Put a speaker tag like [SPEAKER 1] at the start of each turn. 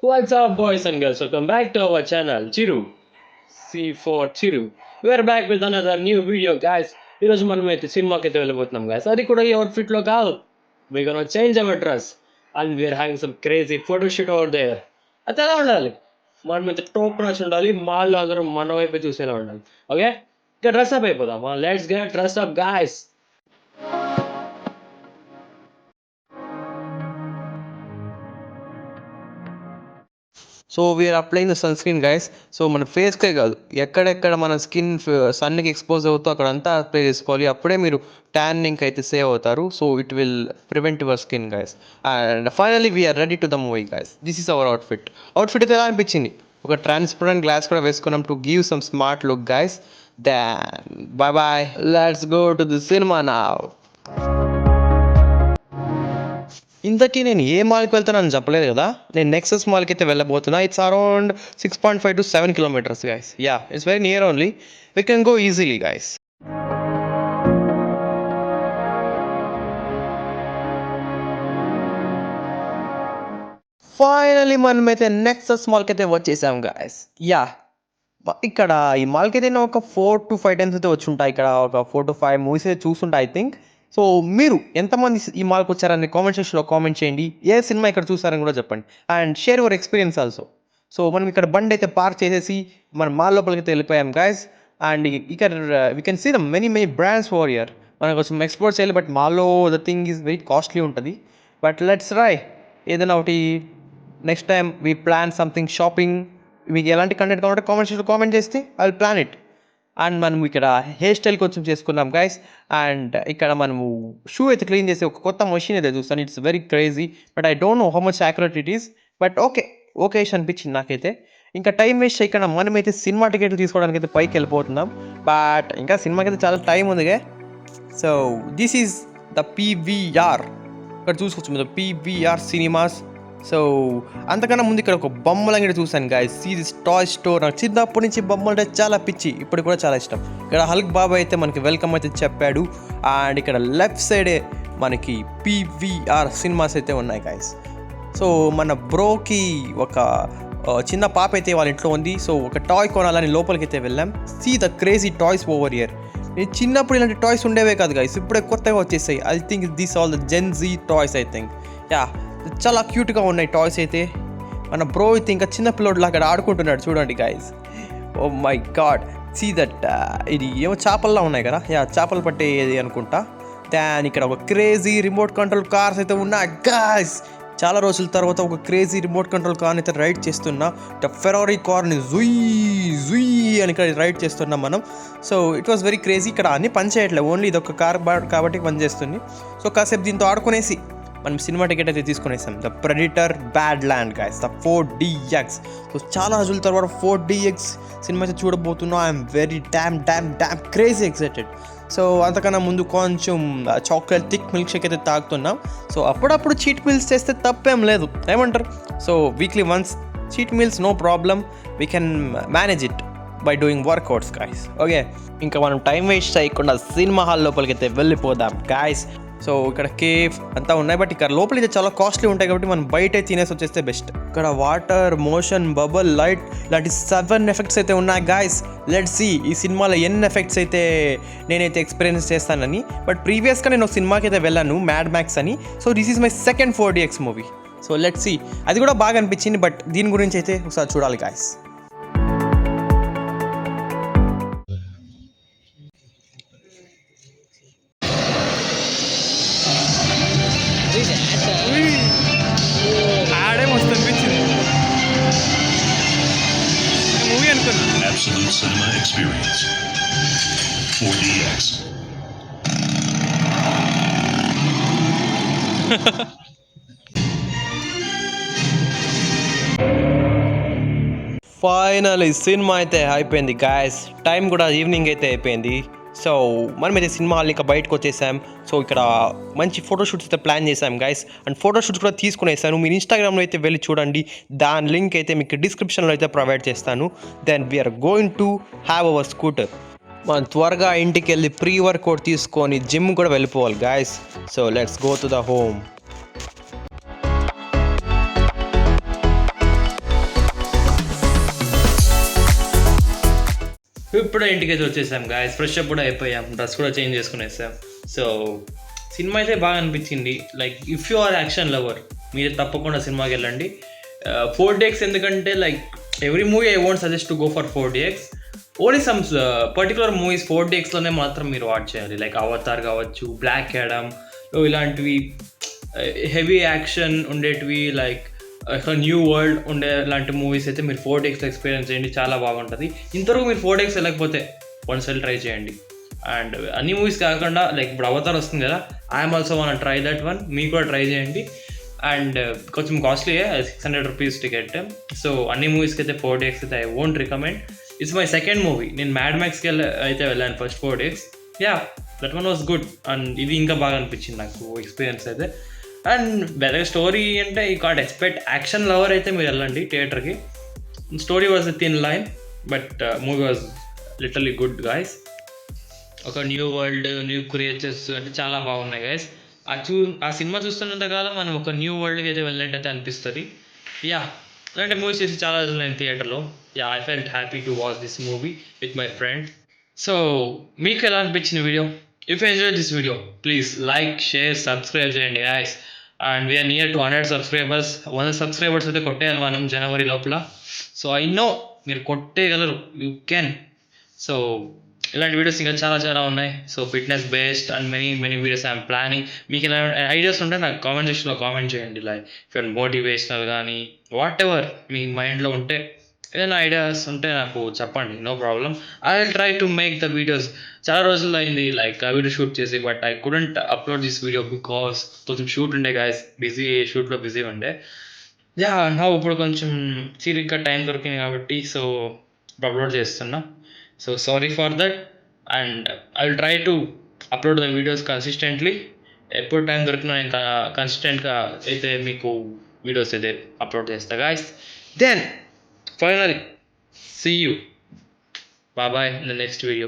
[SPEAKER 1] What's up, boys and girls? Welcome back to our channel, Chiru. C for Chiru. We're back with another new video, guys. ఈరోజు మనం అయితే సినిమాకి అయితే వెళ్ళిపోతున్నాం guys. అది కూడా ఈ అవుట్ఫిట్ లో కాదు. We're gonna change our dress and we're having some crazy photo shoot over there. అది ఎలా ఉండాలి? మనం అయితే టాప్ రాసి ఉండాలి. మాల్లో అందరం మన వైపు చూసేలా ఉండాలి. ఓకే? ఇంకా డ్రెస్ అప్ అయిపోదాం. Let's get dress up guys. So we're applying the sunscreen guys. So మన ఫేస్కే కాదు, ఎక్కడెక్కడ మన స్కిన్ సన్కి ఎక్స్పోజ్ అవుతూ అక్కడంతా అప్లై చేసుకోవాలి. అప్పుడే మీరు ట్యానింగ్ అయితే సేవ్ అవుతారు. So it will prevent your skin guys. And finally we're ready to the movie guys. This is our outfit. Outfit అయితే ఎలా అనిపించింది? ఒక ట్రాన్స్పరెంట్ గ్లాస్ కూడా వేసుకున్నాం to give some smart look guys. Then bye bye, let's go to the cinema now. ఇంతకీ నేను ఏ మాల్కి వెళ్తానని చెప్పలేదు కదా. నేను నెక్సస్ మాల్కి అయితే వెళ్ళబోతున్నా. It's around 6.5 to 7 kilometers guys. Ya, it's very near only. We can go easily guys. Finally మనమైతే నెక్సస్ మాల్కి అయితే వచ్చేసాం గైస్. యా, ఇక్కడ ఈ మాల్కి అయితే నేను ఒక 4 to 5 times అయితే వచ్చి ఉంటాయి. ఇక్కడ ఒక 4 to 5 మూవీస్ అయితే చూస్తుంటా ఐ థింక్. సో మీరు ఎంతమంది ఈ మాల్కి వచ్చారని కామెంట్ సెక్షన్లో కామెంట్ చేయండి. ఏ సినిమా ఇక్కడ చూసారని కూడా చెప్పండి. And share your experience also. So మనం ఇక్కడ బండి అయితే పార్క్ చేసేసి మన మాల్ లోపలికి అయితే వెళ్ళిపోయాం గైస్. అండ్ ఇక్కడ we can see the many brands for year. మనకు కొంచెం ఎక్స్ప్లోర్ చేయాలి, బట్ మాల్లో the thing is very costly ఉంటుంది. బట్ లెట్స్ ట్రై ఏదైనా ఒకటి. Next time we plan something shopping. మీకు ఎలాంటి కంటెంట్ కావాలంటే కామెంట్ సెక్షన్లో కామెంట్ చేస్తే I will plan it. And మనం ఇక్కడ హెయిర్ స్టైల్ కొంచెం చేసుకున్నాం గైస్. అండ్ ఇక్కడ మనము షూ అయితే క్లీన్ చేసి ఒక కొత్త మషిన్ అయితే చూస్తాను. It's very crazy, but I don't know how much accurate it is. But okay అనిపించింది నాకైతే. ఇంకా టైం వేస్ట్ చేయకుండా మనమైతే సినిమా టికెట్లు తీసుకోవడానికి అయితే పైకి వెళ్ళిపోతున్నాం. బట్ ఇంకా సినిమాకి అయితే చాలా టైం ఉందిగా. So this is the PVR. ఇక్కడ చూసుకోవచ్చు మీరు పీవీఆర్ సినిమాస్. సో అంతకన్నా ముందు ఇక్కడ ఒక బొమ్మల అంగడి చూశాను guys. See this toy store. నాకు చిన్నప్పటి నుంచి బొమ్మలు అంటే చాలా పిచ్చి, ఇప్పుడు కూడా చాలా ఇష్టం. ఇక్కడ హల్క్ బాబా అయితే మనకి వెల్కమ్ అయితే చెప్పాడు. అండ్ ఇక్కడ లెఫ్ట్ సైడే మనకి పీవీఆర్ సినిమాస్ అయితే ఉన్నాయి గాయస్. సో మన బ్రోకి ఒక చిన్న పాప అయితే వాళ్ళ ఇంట్లో ఉంది. సో ఒక టాయ్ కొనాలని లోపలికి అయితే వెళ్ళాం. See the crazy toys over year. నేను చిన్నప్పుడు ఇలాంటి టాయ్స్ ఉండేవే కాదు గాయస్, ఇప్పుడే కొత్తగా వచ్చేసాయి. I think this all the Gen Z toys I think. Yeah, చాలా క్యూట్గా ఉన్నాయి టాయ్స్ అయితే. మన బ్రో అయితే ఇంకా చిన్న పిల్లోడు అక్కడ ఆడుకుంటున్నాడు చూడండి guys. Oh my god, see that. ఇది ఏమో చేపల్లా ఉన్నాయి కదా. యా, చేపలు పట్టేది అనుకుంటా. దాని ఇక్కడ ఒక క్రేజీ రిమోట్ కంట్రోల్ కార్స్ అయితే ఉన్నాయి గైస్. చాలా రోజుల తర్వాత ఒక క్రేజీ రిమోట్ కంట్రోల్ కార్ని అయితే రైడ్ చేస్తున్నా. ఫెరారీ కార్ని జుయ్ అని ఇక్కడ రైడ్ చేస్తున్నాం మనం. So it was very crazy. ఇక్కడ అన్ని పని చేయట్లేదు, ఓన్లీ ఇది ఒక కార్ కాబట్టి పనిచేస్తుంది. సో కాసేపు దీంతో ఆడుకునేసి మనం సినిమా టికెట్ అయితే తీసుకునేసాం. The Predator bad land guys, the 4DX. So చాలా రోజుల తర్వాత 4DX సినిమా అయితే చూడబోతున్నా. I'm very damn crazy excited. So అంతకన్నా ముందు కొంచెం చాక్లెట్ థిక్ మిల్క్ షేక్ అయితే తాగుతున్నాం. సో అప్పుడప్పుడు చీట్ మీల్స్ చేస్తే తప్పేం లేదు, ఏమంటారు? So weekly once cheat meals no problem, we can manage it by doing workouts guys. Okay, ఇంకా మనం టైం వేస్ట్ చేయకుండా సినిమా హాల్ లోపలికి అయితే వెళ్ళిపోదాం గైస్. సో ఇక్కడ కేఫ్ అంతా ఉన్నాయి, బట్ ఇక్కడ లోపల అయితే చాలా కాస్ట్లీ ఉంటాయి కాబట్టి మనం బయట తినేసి వచ్చేస్తే బెస్ట్. ఇక్కడ వాటర్, మోషన్, బబుల్, లైట్ లాంటి 7 ఎఫెక్ట్స్ అయితే ఉన్నాయి గైస్. లెట్స్ సీ ఈ సినిమాలో ఎన్ని ఎఫెక్ట్స్ అయితే నేనైతే ఎక్స్పీరియన్స్ చేస్తానని. బట్ ప్రీవియస్గా నేను ఒక సినిమాకి అయితే వెళ్ళాను, మ్యాడ్ మ్యాక్స్ అని. So this is my second 4DX movie. So let's see, అది కూడా బాగా అనిపించింది. బట్ దీని గురించి అయితే ఒకసారి చూడాలి guys.
[SPEAKER 2] Absolute cinema experience. 4DX.
[SPEAKER 1] Finally cinema అయితే అయిపోయింది గాయస్. టైం కూడా ఈవినింగ్ అయితే అయిపోయింది. సో మనమైతే సినిమా హాల్ ఇంకా బయటకు వచ్చేసాం. సో ఇక్కడ మంచి ఫోటోషూట్స్ అయితే ప్లాన్ చేసాం గైస్. అండ్ ఫోటోషూట్స్ కూడా తీసుకునేసాను. మీరు ఇన్స్టాగ్రామ్లో అయితే వెళ్ళి చూడండి, దాని లింక్ అయితే మీకు డిస్క్రిప్షన్లో అయితే ప్రొవైడ్ చేస్తాను. Then we're going to have our scooter. మనం త్వరగా ఇంటికి వెళ్ళి ప్రీ వర్కౌట్ తీసుకొని జిమ్ కూడా వెళ్ళిపోవాలి guys. So let's go to the home.
[SPEAKER 3] ఇప్పుడు ఇంటికి అయితే వచ్చేసాం గాయస్, ఫ్రెష్ అప్ కూడా అయిపోయాం, డ్రెస్ కూడా చేంజ్ చేసుకునేసాం. సో సినిమా అయితే బాగా అనిపించింది. Like if you are action lover మీరు తప్పకుండా సినిమాకి వెళ్ళండి. 4DX ఎందుకంటే like every movie I won't suggest to go for 4DX. Only some particular movies 4DXలోనే మాత్రం మీరు వాచ్ చేయాలి. లైక్ అవతార్ కావచ్చు, బ్లాక్ యాడమ్ ఇలాంటివి హెవీ యాక్షన్ ఉండేటివి, లైక్ న్యూ వరల్డ్ ఉండే లాంటి మూవీస్ అయితే మీరు 4DX ఎక్స్పీరియన్స్ చేయండి, చాలా బాగుంటుంది. ఇంతవరకు మీరు 4DX వెళ్ళకపోతే వన్సెల్ ట్రై చేయండి. అండ్ అన్ని మూవీస్ కాకుండా లైక్ ఇప్పుడు అవతార్ వస్తుంది కదా, I'm also one try that one, మీకు కూడా ట్రై చేయండి. అండ్ కొంచెం కాస్ట్లీయే, 600 రూపీస్ టికెట్. సో అన్ని మూవీస్కి అయితే 4DX అయితే I won't recommend. It's my second movie. నేను మ్యాడ్ మ్యాక్స్కి అయితే వెళ్ళాను first 4DX. Yeah, that one was good. And ఇది ఇంకా బాగా అనిపించింది నాకు ఎక్స్పీరియన్స్ అయితే. అండ్ బెటర్ స్టోరీ అంటే you can't expect. Action lover అయితే మీరు వెళ్ళండి థియేటర్కి. Story was thin line but movie was literally good guys. ఒక న్యూ వరల్డ్, న్యూ క్రియేచర్స్ అంటే చాలా బాగున్నాయి గైస్. ఆ సినిమా చూస్తున్నంతకాలం మనం ఒక న్యూ వరల్డ్కి అయితే వెళ్ళినట్టయితే అనిపిస్తుంది. యా, అలాంటి మూవీస్ చేసి చాలా రోజులు నేను థియేటర్లో. Yeah, I felt happy to watch this movie with my friend. So మీకు ఎలా అనిపించిన video? If you enjoy this video please like, share, subscribe చేయండి guys. And we're near to 100 subscribers. 100 subscribers అయితే కొట్టేయాలి మనం జనవరి లోపల. సో ఐ నో మీరు కొట్టేయగలరు, యూ కెన్. సో ఇలాంటి వీడియోస్ ఇంకా చాలా చాలా ఉన్నాయి. So fitness based and many videos I'm planning. మీకు ఇలా ఐడియాస్ ఉంటే నాకు కామెంట్ సెక్షన్లో కామెంట్ చేయండి. లైక్ ఇఫ్ మోటివేషనల్ కానీ వాట్ ఎవర్ మీ మైండ్లో ఉంటే, ఏదైనా ఐడియాస్ ఉంటే నాకు చెప్పండి, no problem. I will try to make the videos. చాలా రోజులు అయింది లైక్ ఆ వీడియో షూట్ చేసి, but I couldn't upload this video because కొంచెం షూట్ ఉండే గాయస్, షూట్లో బిజీ ఉండే. యా, నా ఇప్పుడు కొంచెం సీరియస్గా టైం దొరికింది కాబట్టి సో ఇప్పుడు అప్లోడ్ చేస్తున్నా. So sorry for that. And I will try to upload the videos consistently. ఎప్పుడు టైం దొరికినా ఇంకా కన్సిస్టెంట్గా అయితే మీకు వీడియోస్ అయితే అప్లోడ్ చేస్తా guys. Then finally see you, bye in the next video.